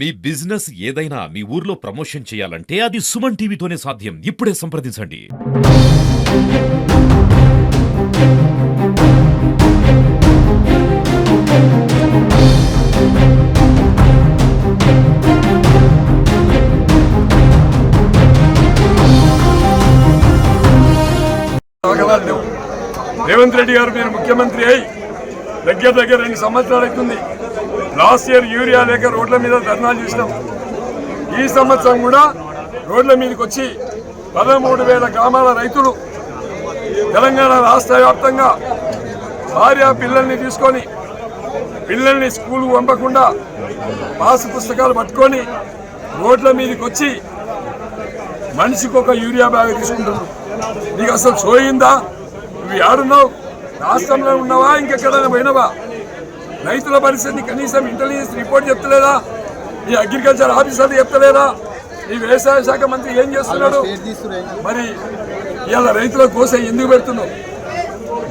మీ business ఏదైనా మీ ఊర్లో promotion చేయాలంటే అది సుమన్ టీవీతోనే సాధ్యం. ఇప్పుడే సంప్రదించండి. రేవంత్ రెడ్డి గారు మీరు ముఖ్యమంత్రి అయి దగ్గర 2 సంవత్సరాలు అవుతుంది. లాస్ట్ ఇయర్ యూరియా లేక రోడ్ల మీద ధర్నాలు చేసినాం. ఈ సంవత్సరం కూడా రోడ్ల మీదకి వచ్చి 13,000 గ్రామాల రైతులు తెలంగాణ రాష్ట్ర వ్యాప్తంగా భార్య పిల్లల్ని తీసుకొని పిల్లల్ని స్కూల్కు పంపకుండా పాస్ పుస్తకాలు పట్టుకొని రోడ్ల మీదకి వచ్చి మనిషికి ఒక యూరియా బ్యాగ్ తీసుకుంటున్నారు. నీకు అసలు సోయిందా? నువ్వు ఆడున్నావు? రాష్ట్రంలో ఉన్నావా? ఇంకెక్కడైనా పోయినావా? రైతుల పరిస్థితి కనీసం ఇంటెలిజెన్స్ రిపోర్ట్ చెప్తలేదా? ఈ అగ్రికల్చర్ ఆఫీసర్ చెప్తలేదా? ఈ వ్యవసాయ శాఖ మంత్రి ఏం చేస్తున్నాడు? మరి ఇవాళ రైతుల కోసం ఎందుకు పెడుతున్నావు?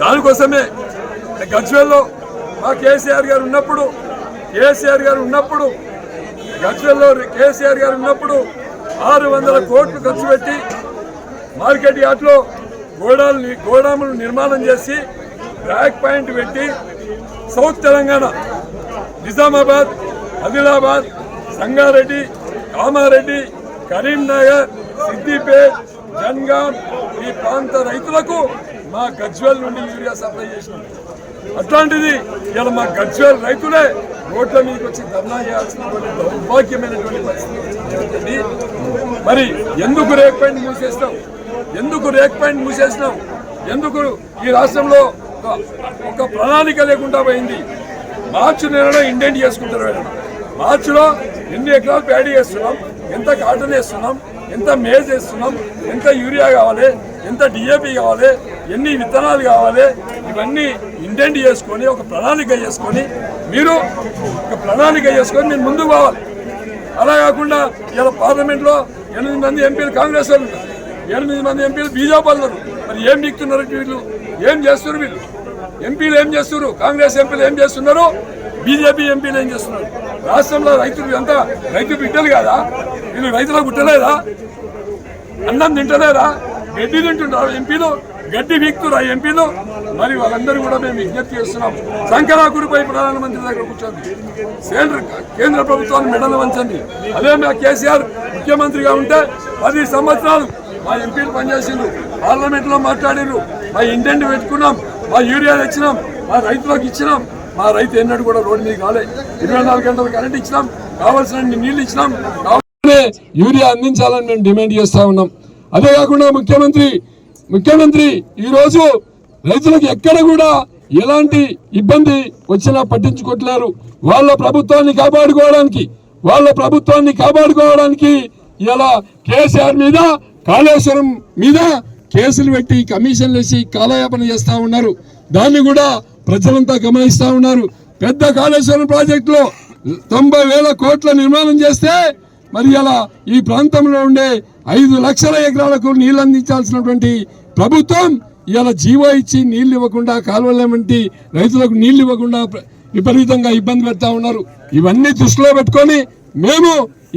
దానికోసమే గజ్వేల్లో మా కేసీఆర్ గారు ఉన్నప్పుడు గజ్వేల్లో కేసీఆర్ గారు ఉన్నప్పుడు 600 కోట్లు ఖర్చు పెట్టి మార్కెట్ యార్డ్లో గోడాములు నిర్మాణం చేసి ర్యాక్ పాయింట్ పెట్టి సౌత్ తెలంగాణ నిజామాబాద్, ఆదిలాబాద్, సంగారెడ్డి, కామారెడ్డి, కరీంనగర్, సిద్దిపేట్, జన్గాం ఈ ప్రాంత రైతులకు మా గజ్వేల్ నుండి యూరియా సప్లై చేసినాం. అట్లాంటిది ఇలా మా గజ్వేల్ రైతులే రోడ్ల మీదకి వచ్చి ధర్నా చేయాల్సినటువంటి దౌర్భాగ్యమైనటువంటి పరిస్థితి. మరి ఎందుకు రేక్ పాయింట్ మూసేసినాం? ఎందుకు ఈ రాష్ట్రంలో ఒక ప్రణాళిక లేకుండా పోయింది? మార్చి నెలలో ఇండెంట్ చేసుకుంటారు. మార్చిలో ఎన్ని ఎకరాలు ప్యాడీ వేస్తున్నాం, ఎంత కాటన్ వేస్తున్నాం, ఎంత మేజ్ వేస్తున్నాం, ఎంత యూరియా కావాలి, ఎంత డిఏపి కావాలి, ఎన్ని విత్తనాలు కావాలి, ఇవన్నీ ఇండెంట్ చేసుకొని ఒక ప్రణాళిక చేసుకొని మీరు ముందుకు పోవాలి. అలా కాకుండా ఇలా పార్లమెంట్లో 8 మంది ఎంపీలు కాంగ్రెస్ వాళ్ళు ఉన్నారు, 8 మంది ఎంపీలు బీజేపీ వాళ్ళు ఉన్నారు. మరి ఏం దిక్కుతున్నారు వీళ్ళు? ఏం చేస్తున్నారు వీళ్ళు? ఎంపీలు ఏం చేస్తున్నారు? కాంగ్రెస్ ఎంపీలు ఏం చేస్తున్నారు? బీజేపీ ఎంపీలు ఏం చేస్తున్నారు? రాష్ట్రంలో రైతులు అంతా రైతు బిడ్డలు కాదా? వీళ్ళు రైతులకు పుట్టలేదా? అన్నం తింటలేదా? గడ్డి తింటుంటారు ఎంపీలు, గడ్డి వీక్తురా ఎంపీలు. మరి వాళ్ళందరూ కూడా మేము విజ్ఞప్తి చేస్తున్నాం, శంకరాకుడిపై ప్రధానమంత్రి దగ్గర కూర్చోండి, కేంద్ర ప్రభుత్వాన్ని మెడలు వంచండి. అదే మా కేసీఆర్ ముఖ్యమంత్రిగా ఉంటే 10 సంవత్సరాలు మా ఎంపీలు పనిచేసిండ్రు, పార్లమెంట్లో మాట్లాడిర్రు, మా ఇండెంట్ పెట్టుకున్నాం, మా యూరియా తెచ్చినాం, మా రైతులకు ఇచ్చినాం. మా రైతు ఎన్నడూ కూడా రోడ్డు మీద కాలే. 24 గంటలు కరెంట్ ఇచ్చినాం, కావాల్సిన నీళ్లు ఇచ్చినాం, కావాలనే యూరియా అందించాలని మేము డిమాండ్ చేస్తా ఉన్నాం. అదే కాకుండా ముఖ్యమంత్రి ఈరోజు రైతులకు ఎక్కడ కూడా ఎలాంటి ఇబ్బంది వచ్చినా పట్టించుకోవట్లేరు. వాళ్ళ ప్రభుత్వాన్ని కాపాడుకోవడానికి ఇలా కేసీఆర్ మీద, కాళేశ్వరం మీద కేసులు పెట్టి కమిషన్లు వేసి కాలయాపన చేస్తా ఉన్నారు. దాన్ని కూడా ప్రజలంతా గమనిస్తా ఉన్నారు. పెద్ద కాళేశ్వరం ప్రాజెక్టులో 90,000 కోట్ల నిర్మాణం చేస్తే మరి అలా ఈ ప్రాంతంలో ఉండే 5 లక్షల ఎకరాలకు నీళ్లు అందించాల్సినటువంటి ప్రభుత్వం ఇలా జీవో ఇచ్చి నీళ్లు ఇవ్వకుండా, కాలువల వంటి రైతులకు నీళ్లు ఇవ్వకుండా విపరీతంగా ఇబ్బంది పెడతా ఉన్నారు. ఇవన్నీ దృష్టిలో పెట్టుకొని మేము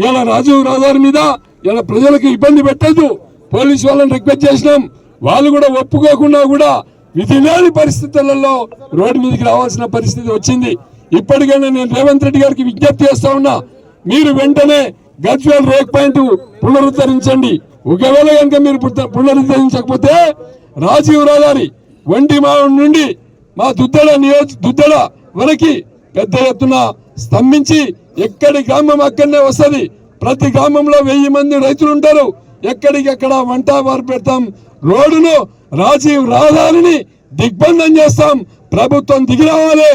ఇలా రాజీవ్ రహదారి మీద ఇలా ప్రజలకు ఇబ్బంది పెట్టద్దు, పోలీసు వాళ్ళని రిక్వెస్ట్ చేసినాం. వాళ్ళు కూడా ఒప్పుకోకుండా కూడా విధి లేని పరిస్థితులలో రోడ్డు మీదకి రావాల్సిన పరిస్థితి వచ్చింది. ఇప్పటికైనా నేను రేవంత్ రెడ్డి గారికి విజ్ఞప్తి చేస్తా ఉన్నా, మీరు వెంటనే గజ్వేల్ రేక్ పాయింట్ పునరుద్ధరించండి. ఒకవేళ కనుక మీరు పునరుద్ధరించకపోతే రాజీవ్ రహదారి వంటిమావం నుండి మా దుద్దడ వరకు పెద్ద ఎత్తున స్తంభించి ఎక్కడి గ్రామం అక్కడనే వస్తుంది. ప్రతి గ్రామంలో 1000 మంది రైతులు ఉంటారు. ఎక్కడికెక్కడ వంట వారు పెడతాం. రోడ్డును రాజీవ్ రహదారిని దిగ్బంధం చేస్తాం. ప్రభుత్వం దిగి రావాలి,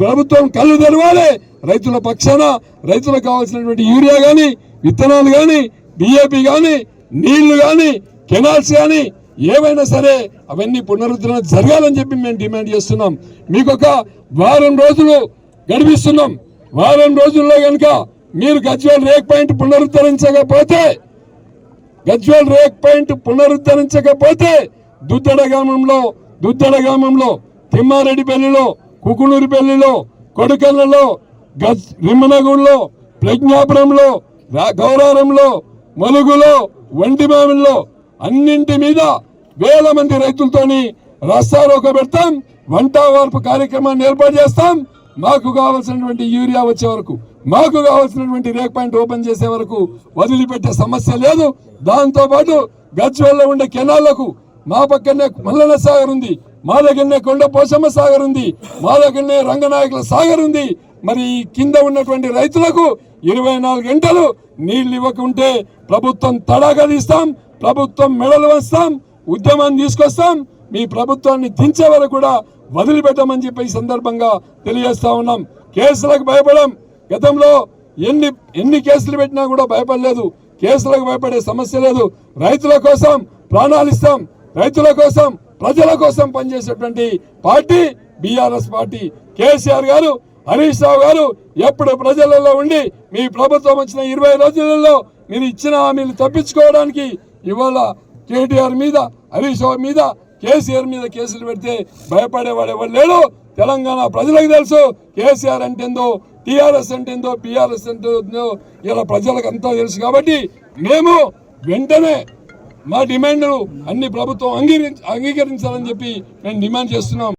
ప్రభుత్వం కళ్ళు తెరవాలి. రైతుల పక్షాన రైతులకు కావాల్సినటువంటి యూరియా కానీ, విత్తనాలు కానీ, డిఏపి కానీ, నీళ్లు కానీ, కెనాల్స్ కానీ ఏవైనా సరే అవన్నీ పునరుద్ధరణ జరగాలని చెప్పి మేము డిమాండ్ చేస్తున్నాం. మీకు ఒక వారం రోజులు గడిపిస్తున్నాం. వారం రోజుల్లో కనుక మీరు గజ్వేల్ రేక్ పాయింట్ పునరుద్ధరించకపోతే దుద్దడ గ్రామంలో తిమ్మారెడ్డిపల్లిలో, కుకునూరుపల్లిలో, కొడుకల్లలో, రిమ్మనగూడలో, ప్రజ్ఞాపురంలో గౌరారంలో మలుగులో వంటిమామిల్లో అన్నింటి మీద వేల మంది రైతులతోని రస్తారోకో పెడతాం, వంట వార్పు కార్యక్రమాన్ని ఏర్పాటు చేస్తాం. మాకు కావాల్సినటువంటి యూరియా వచ్చే వరకు, మాకు కావాల్సినటువంటి రేక్ పాయింట్ ఓపెన్ చేసే వరకు వదిలిపెట్టే సమస్య లేదు. దాంతో పాటు గజ్వేల్లో ఉండే కెనాళ్లకు మా పక్కనే మల్లన్న సాగర్ ఉంది, మా దగ్గరనే కొండ పోచమ్మ సాగర్ ఉంది, మా దగ్గరనే రంగనాయకుల సాగర్ ఉంది. మరి కింద ఉన్నటువంటి రైతులకు 24 గంటలు నీళ్లు ఇవ్వకుంటే ప్రభుత్వం తడాగా తీస్తాం, ప్రభుత్వం మెడలు వస్తాం, ఉద్యమాన్ని తీసుకొస్తాం. మీ ప్రభుత్వాన్ని దించే వరకు కూడా వదిలిపెట్టమని చెప్పి ఈ సందర్భంగా తెలియజేస్తా ఉన్నాం. కేసులకు భయపడం, గతంలో ఎన్ని కేసులు పెట్టినా కూడా భయపడలేదు. కేసులకు భయపడే సమస్య లేదు. రైతుల కోసం ప్రాణాలు ఇస్తాం, రైతుల కోసం ప్రజల కోసం పనిచేసేటువంటి పార్టీ బీఆర్ఎస్ పార్టీ. కేసీఆర్ గారు, హరీష్ రావు గారు ఎప్పుడు ప్రజలలో ఉండి మీ ప్రభుత్వం వచ్చిన 20 రోజులలో మీరు ఇచ్చిన హామీలు తప్పించుకోవడానికి ఇవాళ కేటీఆర్ మీద, హరీష్ రావు మీద, కేసీఆర్ మీద కేసులు పెడితే భయపడేవాడు ఎవరు లేడు. తెలంగాణ ప్రజలకు తెలుసు కేసీఆర్ అంటేందో, టీఆర్ఎస్ అంటేందో, బీఆర్ఎస్ అంటేందో ఇలా ప్రజలకు అంతా తెలుసు. కాబట్టి మేము వెంటనే మా డిమాండ్లు అన్ని ప్రభుత్వం అంగీకరించాలని చెప్పి మేము డిమాండ్ చేస్తున్నాం.